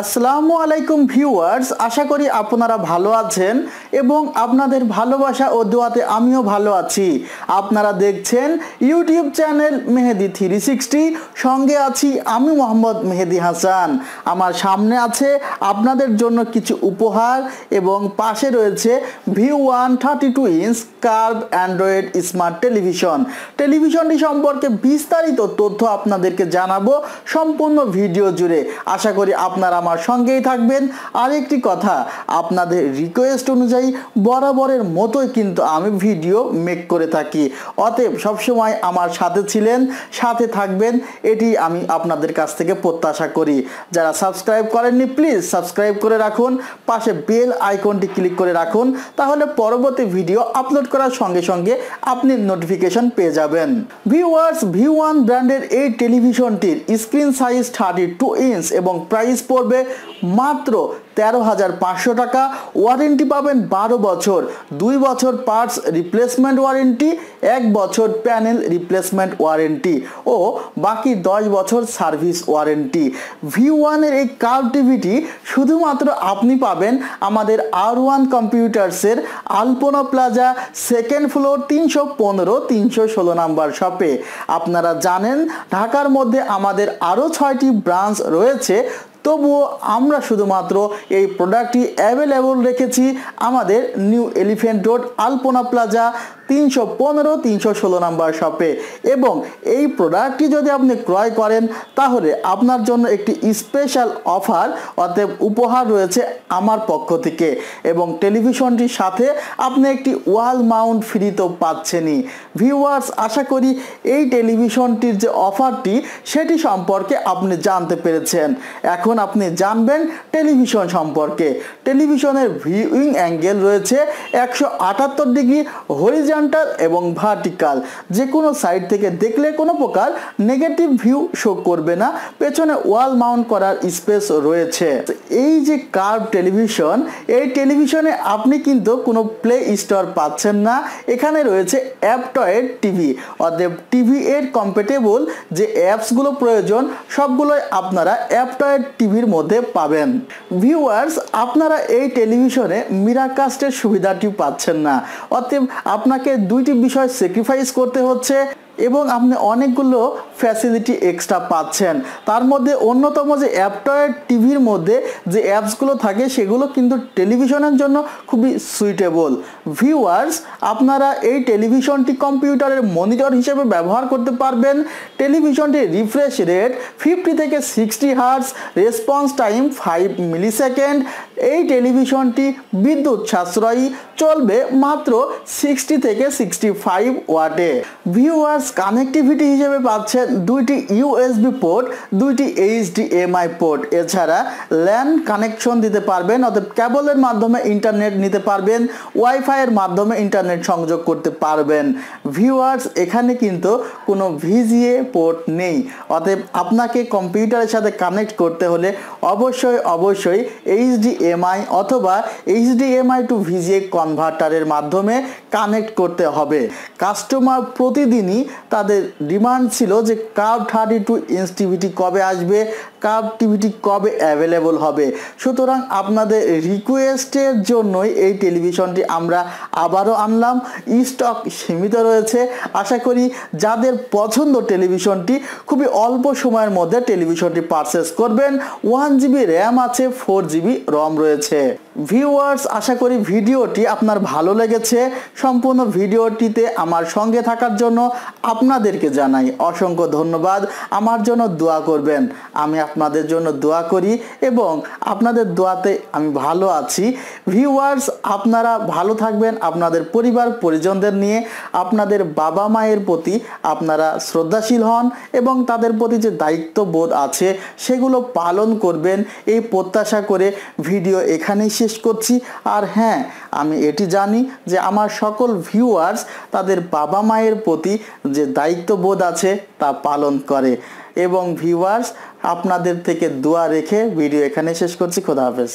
আসসালামু আলাইকুম ভিউয়ার্স, আশা করি আপনারা ভালো আছেন এবং আপনাদের ভালোবাসা ও দোয়াতে আমিও ভালো আছি। আপনারা দেখছেন ইউটিউব চ্যানেল মেহেদি 360, সঙ্গে আছি আমি মোহাম্মদ মেহেদি হাসান। আমার সামনে আছে আপনাদের জন্য কিছু উপহার এবং পাশে রয়েছে V1 32 inch curve Android smart টেলিভিশনটি সম্পর্কে বিস্তারিত তথ্য আপনাদেরকে জানাবো সম্পূর্ণ ভিডিও জুড়ে। আশা করি আপনারা আমার সঙ্গেই থাকবেন। আরেকটি কথা, আপনাদের রিকোয়েস্ট অনুযায়ী বরাবরের মতোই কিন্তু আমি ভিডিও মেক করে থাকি, অতএব সবসময় আমার সাথে ছিলেন, সাথে থাকবেন, এটি আমি আপনাদের কাছ থেকে প্রত্যাশা করি। যারা সাবস্ক্রাইব করেননি প্লিজ সাবস্ক্রাইব করে রাখুন, পাশে বেল আইকনটি ক্লিক করে রাখুন, তাহলে পরবর্তী ভিডিও আপলোড করার সঙ্গে সঙ্গে আপনি নোটিফিকেশন পেয়ে যাবেন। ভিউয়ার্স, V1 ব্র্যান্ডের এই টেলিভিশনটির স্ক্রিন সাইজ 32 ইঞ্চ এবং প্রাইস পড়বে মাত্র 13,500 টাকা। ওয়ারেন্টি পাবেন 12 বছর, 2 বছর পার্টস রিপ্লেসমেন্ট ওয়ারেন্টি, 1 বছর প্যানেল রিপ্লেসমেন্ট ওয়ারেন্টি ও বাকি 10 বছর সার্ভিস ওয়ারেন্টি। V1 এর এই কার্ভ টিভিটি শুধুমাত্র আপনি পাবেন আমাদের R1 কম্পিউটার্সের আলপনা প্লাজা, সেকেন্ড ফ্লোর, 315-316 নাম্বার শপে। আপনারা জানেন ঢাকার মধ্যে আমাদের আরও 6টি ব্রাঞ্চ রয়েছে, তবুও আমরা শুধুমাত্র এই প্রোডাক্টটি অ্যাভেলেবল রেখেছি আমাদের নিউ এলিফ্যান্ট রোড আলপনা প্লাজা 315-316 নাম্বার শপে। এবং এই প্রোডাক্টটি যদি আপনি ক্রয় করেন তাহলে আপনার জন্য একটি স্পেশাল অফার, অতএব উপহার রয়েছে আমার পক্ষ থেকে, এবং টেলিভিশনটির সাথে আপনি একটি ওয়াল মাউন্ট ফ্রি তো পাচ্ছেনই। ভিউয়ার্স, আশা করি এই টেলিভিশনটির যে অফারটি সেটি সম্পর্কে আপনি জানতে পেরেছেন। এখন আপনি জানবেন টেলিভিশন সম্পর্কে। টেলিভিশনের ভিউইং অ্যাঙ্গেল রয়েছে 178 ডিগ্রি হরিজন্টাল এবং ভার্টিক্যাল। যে কোনো সাইড থেকে দেখলে কোনো প্রকার নেগেটিভ ভিউ শো করবে না। পেছনে ওয়াল মাউন্ট করার স্পেস রয়েছে। এই যে কার্ভ টেলিভিশন, এই টেলিভিশনে আপনি কিন্তু কোনো প্লে স্টোর পাচ্ছেন না। এখানে রয়েছে অ্যাপটয়েড টিভি, অতএব টিভি এর কম্প্যাটেবল যে অ্যাপসগুলো প্রয়োজন সবগুলোই আপনারা অ্যাপটয়েড টিভির মধ্যে পাবেন। ভিউয়ার্স, আপনারা এই টেলিভিশনে মিরাকাস্টের সুবিধাটি পাচ্ছেন না, অতএব আপনাকে দুইটি বিষয় স্যাক্রিফাইস করতে হচ্ছে এবং আপনি অনেকগুলো ফ্যাসিলিটি এক্সট্রা পাচ্ছেন। তার মধ্যে অন্যতম যে অ্যাপটয়েড টিভির মধ্যে যে অ্যাপসগুলো থাকে সেগুলো কিন্তু টেলিভিশনের জন্য খুবই সুইটেবল। ভিউয়ার্স, আপনারা এই টেলিভিশনটি কম্পিউটারের মনিটর হিসেবে ব্যবহার করতে পারবেন। টেলিভিশনটির রিফ্রেশ রেট 50 থেকে 60 হার্টজ, রেসপন্স টাইম 5 মিলিসেকেন্ড। এই টেলিভিশনটি বিদ্যুৎ সাশ্রয়ী, চলবে মাত্র 60 থেকে 65 ওয়াটে। ভিউয়ার্স, কানেক্টিভিটি হিসেবে পাচ্ছেন দুইটি USB পোর্ট, দুইটি HDMI পোর্ট, এছাড়া ল্যান কানেকশন দিতে পারবেন, অর্থাৎ কেবলের মাধ্যমে ইন্টারনেট নিতে পারবেন, ওয়াইফাই এর মাধ্যমে ইন্টারনেট সংযোগ করতে পারবেন। ভিউয়ার্স, এখানে কিন্তু কোনো VGA পোর্ট নেই, অতএব আপনাকে কম্পিউটারের সাথে কানেক্ট করতে হলে অবশ্যই HDMI অথবা HDMI টু VGA কনভার্টারের মাধ্যমে কানেক্ট করতে হবে। কাস্টমার প্রতিদিনই তাদের ডিমান্ড ছিল যে কার্ভ 32 ইঞ্চ টিভিটি কবে আসবে, কার্ভ টিভিটি কবে অ্যাভেলেবল হবে। সুতরাং আপনাদের রিকোয়েস্টের জন্যই এই টেলিভিশনটি আমরা আবারও আনলাম। স্টক সীমিত রয়েছে। আশা করি যাদের পছন্দ টেলিভিশনটি, খুবই অল্প সময়ের মধ্যে টেলিভিশনটি পারচেস করবেন। 1GB র্যাম আছে, 4GB রম রয়েছে। ভিউয়ার্স, আশা করি ভিডিওটি আপনার ভালো লেগেছে। সম্পূর্ণ ভিডিওটিতে আমার সঙ্গে থাকার জন্য আপনাদেরকে জানাই অসংখ্য ধন্যবাদ। আমার জন্য দোয়া করবেন, আমি আপনাদের জন্য দোয়া করি এবং আপনাদের দোয়াতে আমি ভালো আছি। ভিউয়ার্স, আপনারা ভালো থাকবেন, আপনাদের পরিবার পরিজনদের নিয়ে। আপনাদের বাবা মায়ের প্রতি আপনারা শ্রদ্ধাশীল হন এবং তাদের প্রতি যে দায়িত্ববোধ আছে সেগুলো পালন করবেন, এই প্রত্যাশা করে ভিডিও এখানেই শেষ করছি। আর হ্যাঁ, আমি এটি জানি যে আমার সকল ভিউয়ার্স তাদের বাবা মায়ের প্রতি যে দায়িত্ববোধ আছে তা পালন করে। এবং ভিউয়ার্স, আপনাদের থেকে দোয়া রেখে ভিডিও এখানে শেষ করছি। খোদা হাফেজ।